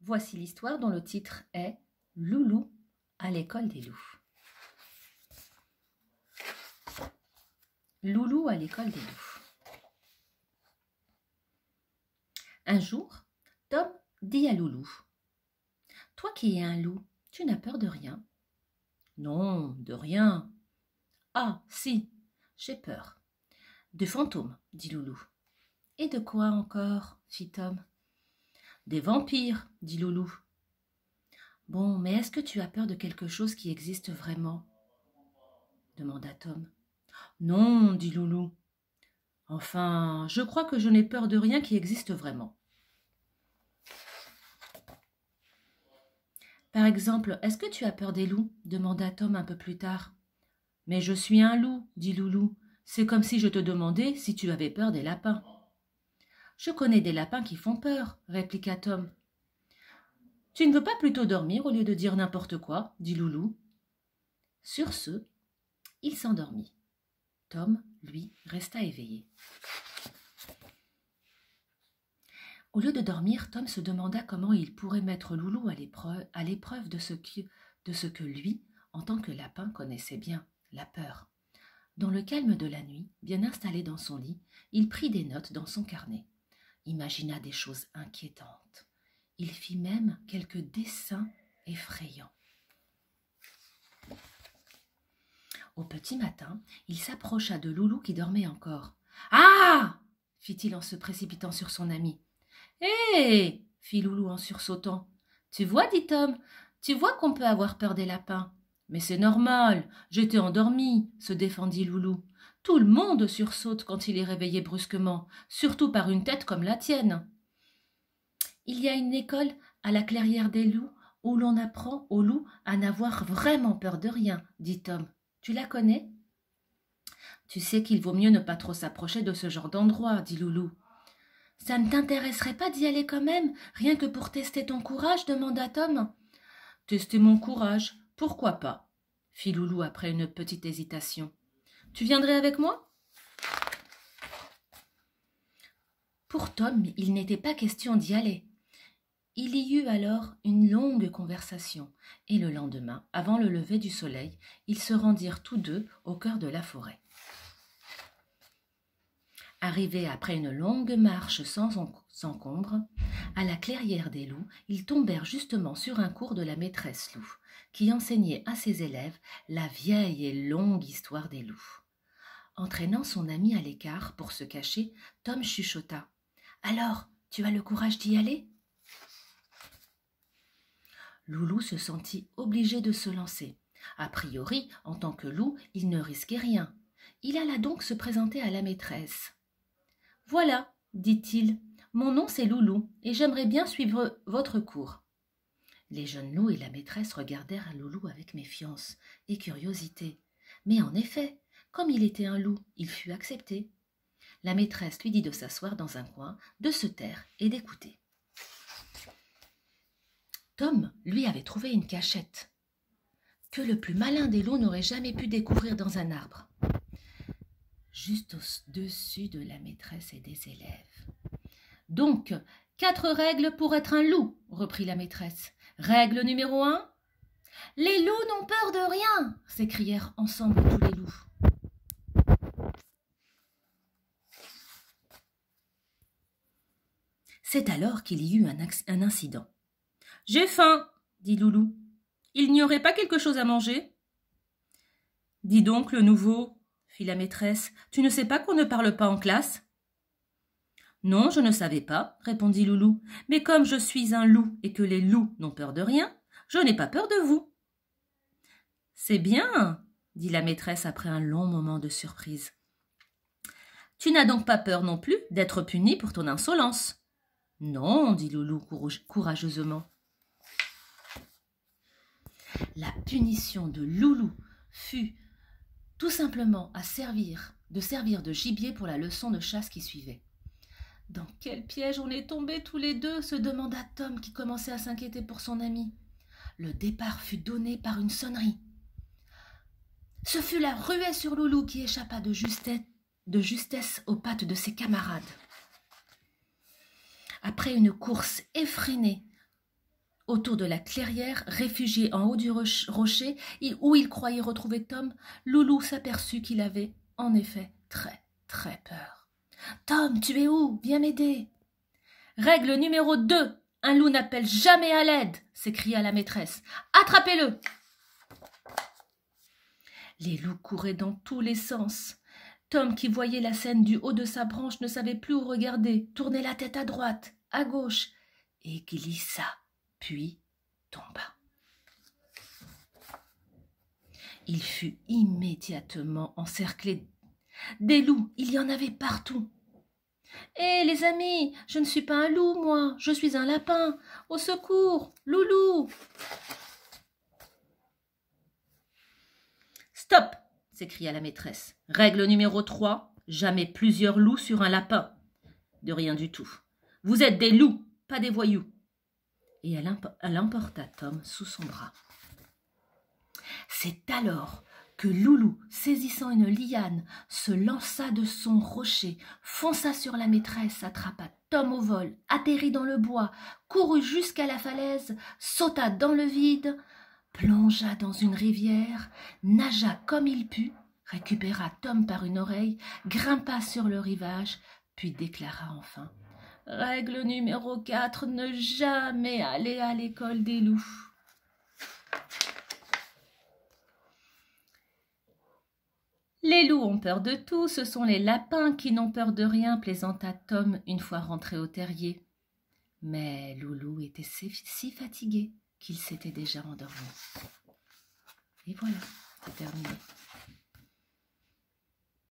Voici l'histoire dont le titre est Loulou à l'école des loups. Loulou à l'école des loups. Un jour, Tom dit à Loulou: « Toi qui es un loup, tu n'as peur de rien ?»« Non, de rien. »« Ah, si, j'ai peur. »« De fantômes, » dit Loulou. « Et de quoi encore ?» fit Tom. « Des vampires, » dit Loulou. « Bon, mais est-ce que tu as peur de quelque chose qui existe vraiment ?» demanda Tom. « Non, » dit Loulou. « Enfin, je crois que je n'ai peur de rien qui existe vraiment. » Par exemple, est-ce que tu as peur des loups ? Demanda Tom un peu plus tard. Mais je suis un loup, dit Loulou. C'est comme si je te demandais si tu avais peur des lapins. Je connais des lapins qui font peur, répliqua Tom. Tu ne veux pas plutôt dormir au lieu de dire n'importe quoi, dit Loulou. Sur ce, il s'endormit. Tom, lui, resta éveillé. Au lieu de dormir, Tom se demanda comment il pourrait mettre Loulou à l'épreuve de ce que lui, en tant que lapin, connaissait bien, la peur. Dans le calme de la nuit, bien installé dans son lit, il prit des notes dans son carnet, imagina des choses inquiétantes. Il fit même quelques dessins effrayants. Au petit matin, il s'approcha de Loulou qui dormait encore. « Ah !» fit-il en se précipitant sur son ami. « Hé !» fit Loulou en sursautant. « Tu vois, dit Tom, tu vois qu'on peut avoir peur des lapins. »« Mais c'est normal, j'étais endormi, » se défendit Loulou. « Tout le monde sursaute quand il est réveillé brusquement, surtout par une tête comme la tienne. »« Il y a une école à la clairière des loups où l'on apprend aux loups à n'avoir vraiment peur de rien, » dit Tom. « Tu la connais ?»« Tu sais qu'il vaut mieux ne pas trop s'approcher de ce genre d'endroit, » dit Loulou. « Ça ne t'intéresserait pas d'y aller quand même, rien que pour tester ton courage ?» demanda Tom. « Tester mon courage, pourquoi pas ?» fit Loulou après une petite hésitation. « Tu viendrais avec moi ?» Pour Tom, il n'était pas question d'y aller. Il y eut alors une longue conversation, et le lendemain, avant le lever du soleil, ils se rendirent tous deux au cœur de la forêt. Arrivés après une longue marche sans encombre, à la clairière des loups, ils tombèrent justement sur un cours de la maîtresse loup, qui enseignait à ses élèves la vieille et longue histoire des loups. Entraînant son ami à l'écart pour se cacher, Tom chuchota. « Alors, tu as le courage d'y aller ?» Loulou se sentit obligé de se lancer. A priori, en tant que loup, il ne risquait rien. Il alla donc se présenter à la maîtresse. « Voilà, dit-il, mon nom c'est Loulou et j'aimerais bien suivre votre cours. » Les jeunes loups et la maîtresse regardèrent Loulou avec méfiance et curiosité. Mais en effet, comme il était un loup, il fut accepté. La maîtresse lui dit de s'asseoir dans un coin, de se taire et d'écouter. Tom, lui, avait trouvé une cachette que le plus malin des loups n'aurait jamais pu découvrir dans un arbre, juste au-dessus de la maîtresse et des élèves. « Donc, 4 règles pour être un loup, » reprit la maîtresse. « Règle numéro 1. Les loups n'ont peur de rien, » s'écrièrent ensemble tous les loups. C'est alors qu'il y eut un incident. « J'ai faim, » dit Loulou. « Il n'y aurait pas quelque chose à manger ?»« Dis donc, le nouveau, » fit la maîtresse, « tu ne sais pas qu'on ne parle pas en classe ?»« Non, je ne savais pas, » répondit Loulou, « mais comme je suis un loup et que les loups n'ont peur de rien, je n'ai pas peur de vous. »« C'est bien, » dit la maîtresse après un long moment de surprise. « Tu n'as donc pas peur non plus d'être puni pour ton insolence ?»« Non, » dit Loulou courageusement. La punition de Loulou fut tout simplement de servir de gibier pour la leçon de chasse qui suivait. « Dans quel piège on est tombés tous les deux ?» se demanda Tom qui commençait à s'inquiéter pour son ami. Le départ fut donné par une sonnerie. Ce fut la ruée sur Loulou qui échappa de justesse aux pattes de ses camarades. Après une course effrénée, Autour de la clairière, réfugié en haut du rocher, où il croyait retrouver Tom, Loulou s'aperçut qu'il avait, en effet, très, très peur. « Tom, tu es où? Viens m'aider !»« Règle numéro 2. Un loup n'appelle jamais à l'aide !» s'écria la maîtresse. « Attrapez-le !» Les loups couraient dans tous les sens. Tom, qui voyait la scène du haut de sa branche, ne savait plus où regarder, tournait la tête à droite, à gauche, et glissa, puis tomba. Il fut immédiatement encerclé. Des loups, il y en avait partout. « Hé, les amis, je ne suis pas un loup, moi, je suis un lapin. Au secours, Loulou !»« Stop !» s'écria la maîtresse. « Règle numéro 3, jamais plusieurs loups sur un lapin. » « De rien du tout. Vous êtes des loups, pas des voyous. » Et elle emporta Tom sous son bras. C'est alors que Loulou, saisissant une liane, se lança de son rocher, fonça sur la maîtresse, attrapa Tom au vol, atterrit dans le bois, courut jusqu'à la falaise, sauta dans le vide, plongea dans une rivière, nagea comme il put, récupéra Tom par une oreille, grimpa sur le rivage, puis déclara enfin « Règle numéro 4, ne jamais aller à l'école des loups. » Les loups ont peur de tout, ce sont les lapins qui n'ont peur de rien, plaisanta Tom une fois rentré au terrier. Mais Loulou était si fatigué qu'il s'était déjà endormi. Et voilà, c'est terminé.